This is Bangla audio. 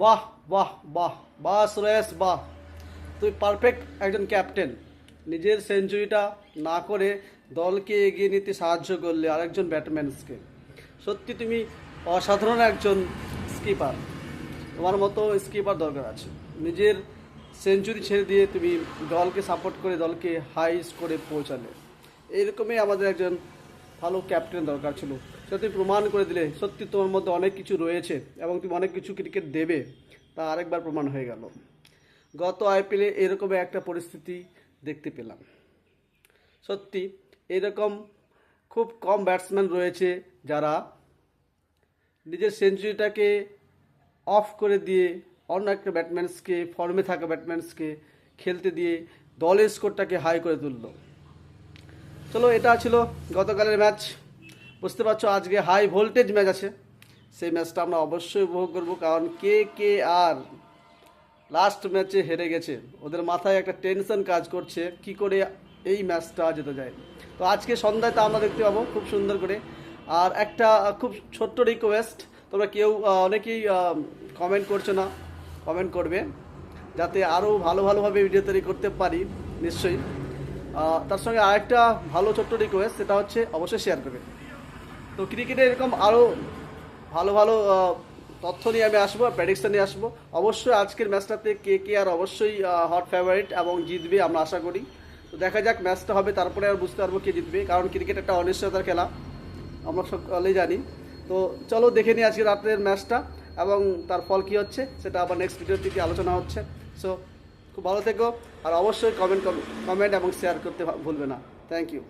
বাহ বাহ বাহ বাহ সুরেশ বাহ, তুই পারফেক্ট একজন ক্যাপ্টেন। নিজের সেঞ্চুরিটা না করে দলকে এগিয়ে নিতে সাহায্য করলে আরেকজন ব্যাটসম্যানকে। সত্যি তুমি অসাধারণ একজন স্কিপার। তোমার মতো স্কিপার দরকার আছে। নিজের সেঞ্চুরি ছেড়ে দিয়ে তুমি দলকে সাপোর্ট করে দলকে হাই স্কোরে পৌঁছালে। এরকমই আমাদের একজন ভালো ক্যাপ্টেন দরকার ছিল। সেটা তুমি প্রমাণ করে দিলে। সত্যি তোমার মধ্যে অনেক কিছু রয়েছে এবং তুমি অনেক কিছু ক্রিকেট দেবে, তা আরেকবার প্রমাণ হয়ে গেল। গত আইপিএলে এরকমই একটা পরিস্থিতি দেখতে পেলাম। সত্যি এরকম খুব কম ব্যাটসম্যান রয়েছে যারা নিজের সেঞ্চুরিটাকে অফ করে দিয়ে অন্য একটা ব্যাটম্যানসকে, ফর্মে থাকা ব্যাটম্যানসকে খেলতে দিয়ে দলের স্কোরটাকে হাই করে তুলল। চলো, এটা ছিল গতকালের ম্যাচ। বুঝতে পারছো আজকে হাই ভোল্টেজ ম্যাচ আছে। সেই ম্যাচটা আমরা অবশ্যই উপভোগ করবো, কারণ কে আর লাস্ট ম্যাচে হেরে গেছে। ওদের মাথায় একটা টেনশন কাজ করছে কি করে এই ম্যাচটা যেতে যায়। তো আজকে সন্ধ্যায় তা আমরা দেখতে পাবো খুব সুন্দর করে। আর একটা খুব ছোট্ট রিকোয়েস্ট, তোমরা কেউ অনেকেই কমেন্ট করছো না, কমেন্ট করবে যাতে আরও ভালোভাবে ভিডিও তৈরি করতে পারি নিশ্চয়ই। তার সঙ্গে আরেকটা ভালো ছোট্ট রিকোয়েস্ট, সেটা হচ্ছে অবশ্যই শেয়ার করবে। তো ক্রিকেটে এরকম আরও ভালো তথ্য নিয়ে আমি আসবো, প্রেডিকশন নিয়ে আসবো। অবশ্যই আজকের ম্যাচটাতে কে আর অবশ্যই হট ফেভারিট এবং জিতবে আমরা আশা করি। তো দেখা যাক ম্যাচটা হবে, তারপরে আর বুঝতে পারবো কে জিতবে, কারণ ক্রিকেট একটা অনিশ্চয়তার খেলা, আমরা সকলেই জানি। তো চলো দেখে নিই আজকে রাতের ম্যাচটা এবং তার ফল কী হচ্ছে সেটা আবার নেক্সট ভিডিওতে কি আলোচনা হচ্ছে। সো খুব ভালো থেকো, আর অবশ্যই কমেন্ট এবং শেয়ার করতে ভুলবে না। Thank you.